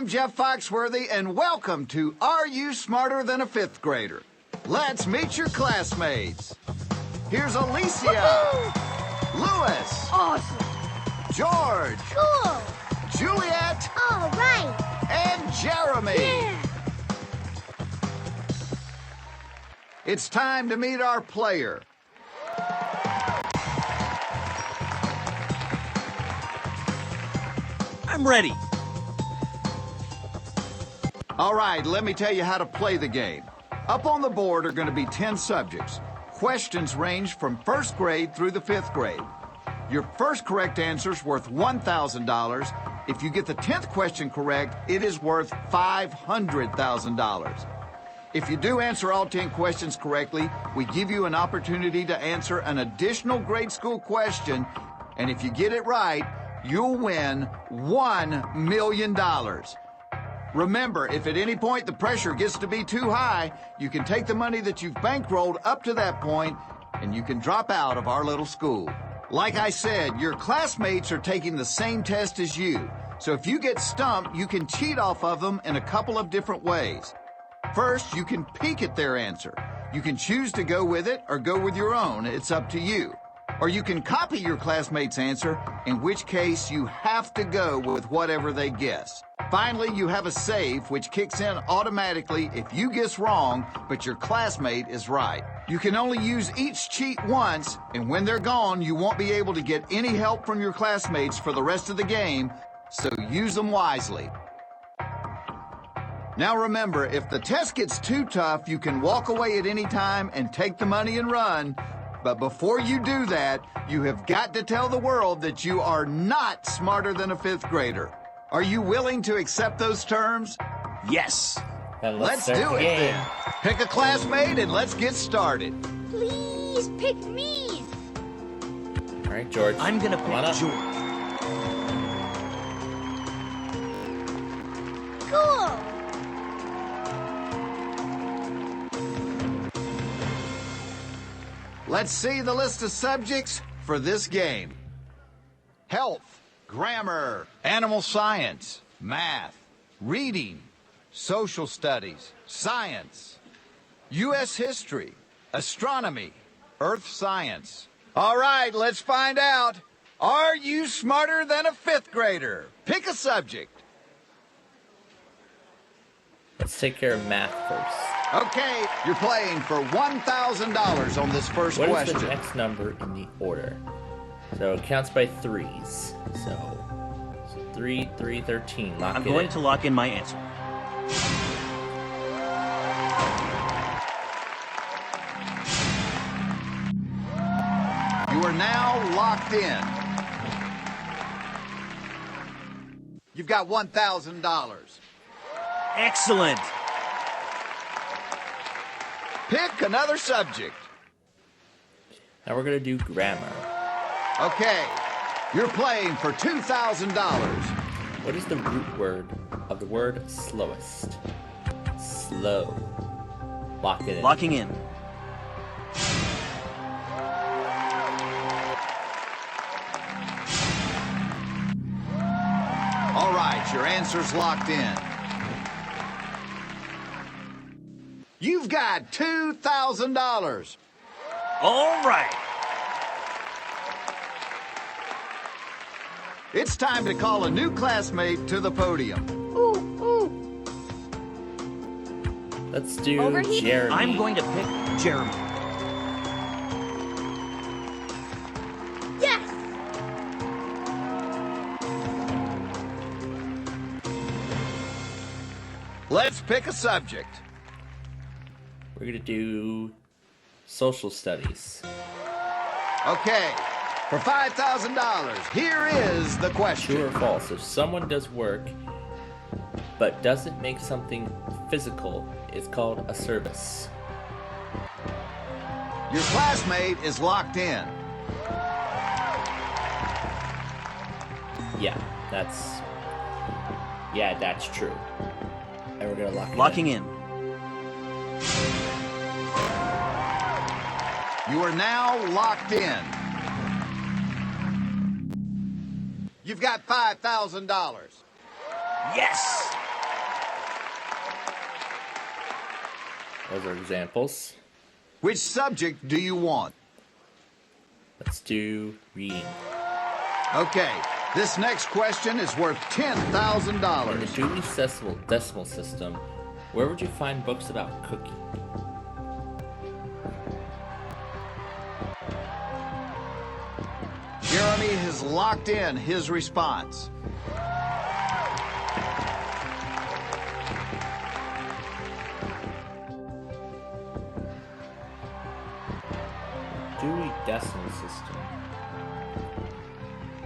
I'm Jeff Foxworthy, and welcome to Are You Smarter Than a Fifth Grader? Let's meet your classmates. Here's Alicia, Louis, Awesome. George, Cool. Juliet, All right. and Jeremy. Yeah. It's time to meet our player. I'm ready. All right, let me tell you how to play the game. Up on the board are going to be 10 subjects. Questions range from first grade through the fifth grade. Your first correct answer is worth $1,000. If you get the 10th question correct, it is worth $500,000. If you do answer all 10 questions correctly, we give you an opportunity to answer an additional grade school question, and if you get it right, you'll win $1 million. Remember, if at any point the pressure gets to be too high, you can take the money that you've bankrolled up to that point, and you can drop out of our little school. Like I said, your classmates are taking the same test as you, so if you get stumped, you can cheat off of them in a couple of different ways. First, you can peek at their answer. You can choose to go with it or go with your own. It's up to you. Or you can copy your classmate's answer, in which case you have to go with whatever they guess. Finally, you have a save, which kicks in automatically if you guess wrong, but your classmate is right. You can only use each cheat once, and when they're gone, you won't be able to get any help from your classmates for the rest of the game, so use them wisely. Now remember, if the test gets too tough, you can walk away at any time and take the money and run. But before you do that, you have got to tell the world that you are not smarter than a fifth grader. Are you willing to accept those terms? Yes. Let's do it then. Pick a classmate and let's get started. Please pick me. All right, George. I'm gonna Come on up. pick George. Cool. Let's see the list of subjects for this game. Health, grammar, animal science, math, reading, social studies, science, U.S. history, astronomy, earth science. All right, let's find out. Are you smarter than a fifth grader? Pick a subject. Let's take care of math first. Okay, you're playing for $1,000 on this first What question. is the next number in the order? So it counts by threes. So 3, 3, 13. Lock I'm it going in. to lock in my answer. You are now locked in. You've got $1,000. Excellent. Pick another subject. Now we're going to do grammar. Okay, you're playing for $2,000. What is the root word of the word slowest? Slow. Lock it in. Locking in. All right, your answer's locked in. You've got $2,000. All right. It's time to call a new classmate to the podium. Ooh, ooh. Let's do Over here? Jeremy. I'm going to pick Jeremy. Yes. Let's pick a subject. We're going to do social studies. Okay, for $5,000, here is the question. True or false? If someone does work but doesn't make something physical, it's called a service. Your classmate is locked in. Yeah, that's true. And we're gonna lock it Locking in. You are now locked in. You've got $5,000. Yes. Those are examples. Which subject do you want? Let's do reading. Okay, this next question is worth In the $10,000. Dewey Decimal System, where would you find books about cooking? Jeremy has locked in his response. Dewey Decimal System.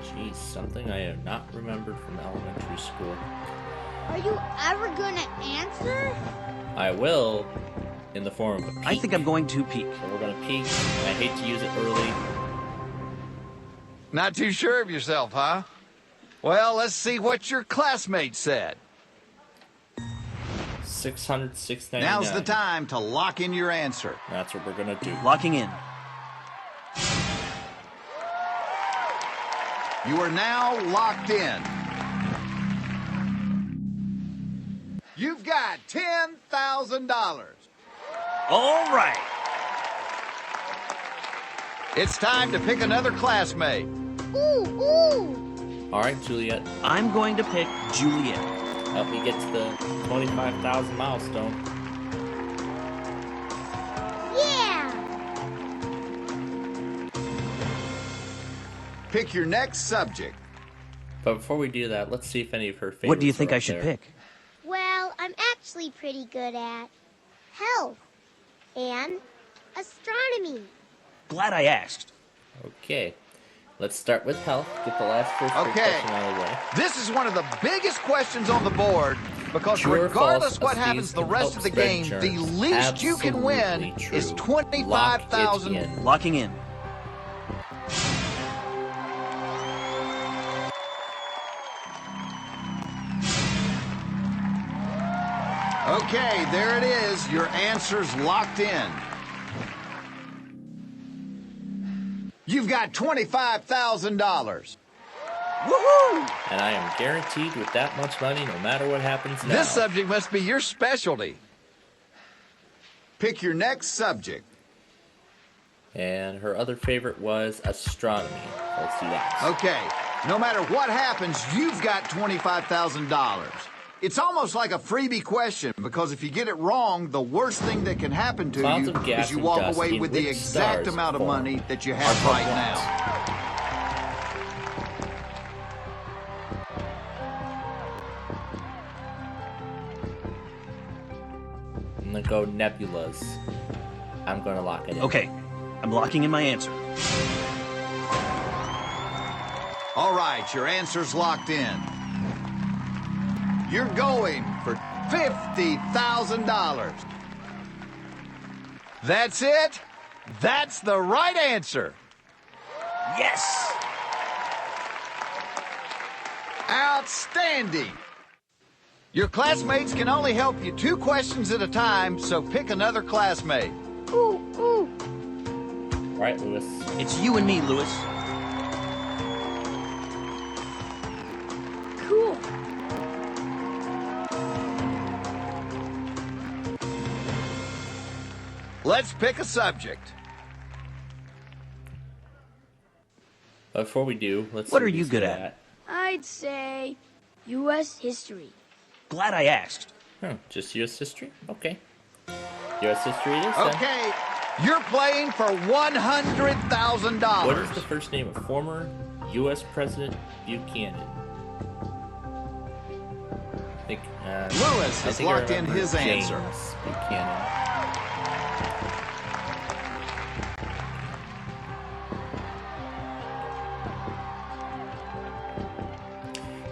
Geez, something I have not remembered from elementary school. Are you ever gonna answer? I will, in the form of a peek. I think I'm going to peek. So we're gonna peek, and I hate to use it early. Not too sure of yourself, huh? Well, let's see what your classmate said. 600, 699. Now's the time to lock in your answer. That's what we're gonna do. Locking in. You are now locked in. You've got $10,000. All right. It's time to pick another classmate. Ooh. All right, Juliet, I'm going to pick Juliet. help me get to the 25,000 milestone. Yeah. Pick your next subject. But before we do that, let's see if any of her favorites What do you think are I up should there. pick? Well, I'm actually pretty good at health and astronomy. Glad I asked. Okay, let's start with health. Get the last first Okay. question out of the way. This is one of the biggest questions on the board because True or regardless false, what a happens sneeze the can rest help of the spread game, the germs. least you can win Absolutely is true. 25,000. Lock it in. Locking in. Okay, there it is. Your answer's locked in. You've got $25,000. Woohoo! And I am guaranteed with that much money, no matter what happens now. This subject must be your specialty. Pick your next subject. And her other favorite was astronomy. Let's do that. Okay, no matter what happens, you've got $25,000. It's almost like a freebie question because if you get it wrong, the worst thing that can happen to Clouds you of gas is you and walk dust away in with the which exact stars amount of form money that you are have from right what? now. I'm gonna go nebulas. I'm gonna lock it in. Okay, I'm locking in my answer. All right, your answer's locked in. You're going for $50,000. That's it? That's the right answer. Yes! Outstanding. Your classmates can only help you 2 questions at a time, so pick another classmate. Ooh. All right, Lewis. It's you and me, Lewis. Cool. Let's pick a subject. Before we do, let's. What see are you he's good at? I'd say U.S. history. Glad I asked. Just U.S. history? Okay. U.S. history it is then. Okay, you're playing for $100,000. What is the first name of former U.S. President Buchanan? I think. Lewis I has think I locked in remember his James answer. Buchanan.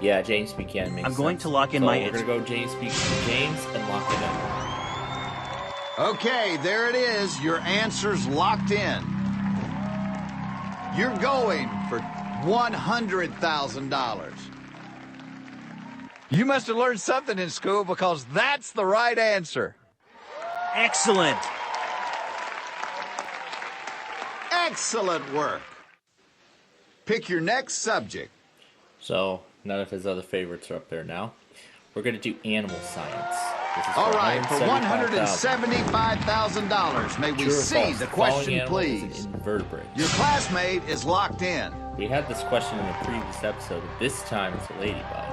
Yeah, James Buchanan makes I'm going sense. to lock in So my we're answer. gonna go James and lock it in. Okay, there it is. Your answer's locked in. You're going for $100,000. You must have learned something in school because that's the right answer. Excellent! Excellent work. Pick your next subject. So none of his other favorites are up there now. We're gonna do animal science. This is All right, for $175,000. $175,000, may we True or see false? the following question, animal is please? an invertebrate. Your classmate is locked in. We had this question in a previous episode. This time it's a ladybug.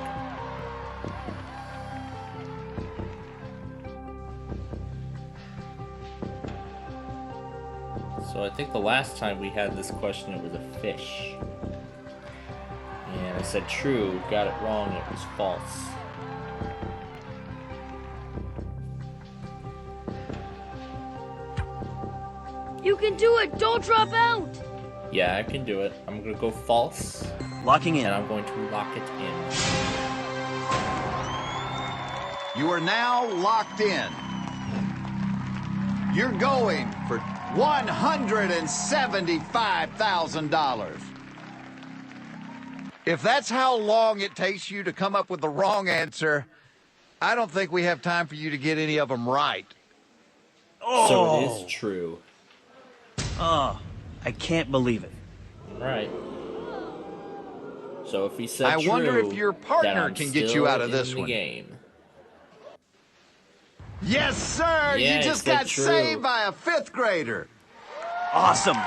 So I think the last time we had this question, it was a fish. And I said true, got it wrong, it was false. You can do it. Don't drop out. Yeah, I can do it. I'm gonna go false, Locking in. and I'm going to lock it in. You are now locked in. You're going for $175,000. If that's how long it takes you to come up with the wrong answer, I don't think we have time for you to get any of them right. So it is true. Oh, I can't believe it. Right. So if he said I true, wonder if your partner then I'm can get you still out of in this the one. game. Yes, sir. Yeah, You just he said got true. saved by a fifth grader. Awesome.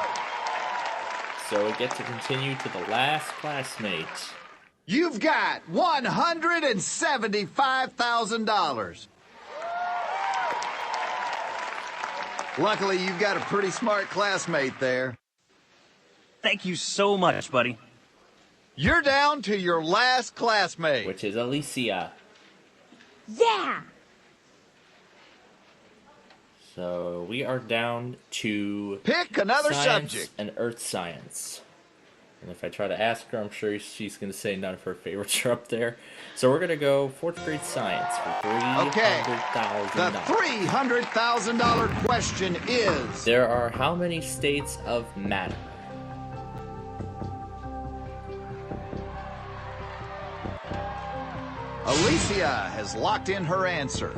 So we get to continue to the last classmate. You've got $175,000. Luckily, you've got a pretty smart classmate there. Thank you so much, buddy. You're down to your last classmate. Which is Alicia. Yeah. So we are down to Pick another science subject. and earth science. And if I try to ask her, I'm sure she's going to say none of her favorites are up there. So we're going to go 4th grade science for $300,000. The $300,000 question is... There are how many states of matter? Alicia has locked in her answer.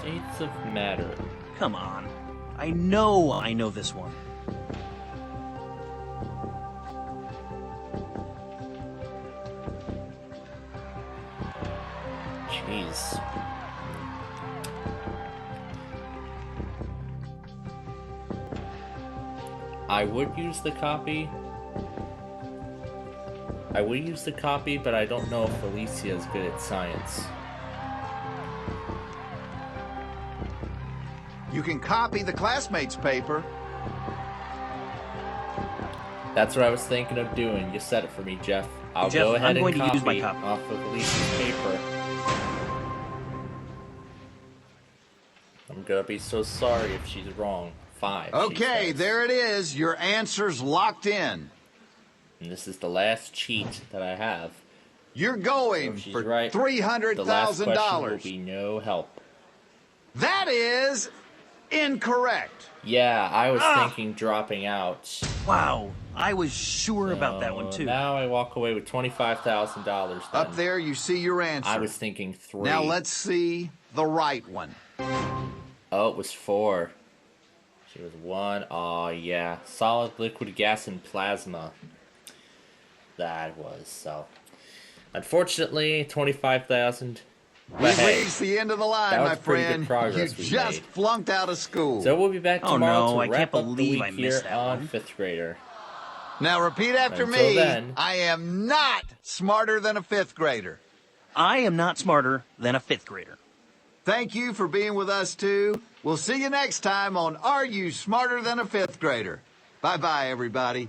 States of matter. Come on. I know this one. Jeez. I would use the copy. But I don't know if Alicia is good at science. You can copy the classmate's paper. That's what I was thinking of doing. You said it for me, Jeff. I'll Jeff, go ahead I'm going and to use my copy copy. off of Alicia's paper. I'm gonna be so sorry if she's wrong. 5. she Okay, says. there it is. Your answer's locked in. And this is the last cheat that I have. You're So going if she's for right, the last question will $300,000. be no help. That is incorrect. Yeah, I was thinking dropping out. Wow. I was sure about that one, too. Now I walk away with $25,000. Up there, you see your answer. I was thinking 3. Now let's see the right one. Oh, it was 4. She was 1. Oh, yeah. Solid, liquid, gas, and plasma. That was so. Unfortunately, 25,000. But We've hey, reached the end of the line, that was my pretty good friend. You progress we just made. flunked out of school. so we'll be back Oh, tomorrow no, to I wrap can't up the believe week I here missed that on one. 5th grader. Now repeat after Until me. then. I am not smarter than a fifth grader. I am not smarter than a 5th grader. Thank you for being with us, too. We'll see you next time on Are You Smarter Than a Fifth Grader? Bye-bye, everybody.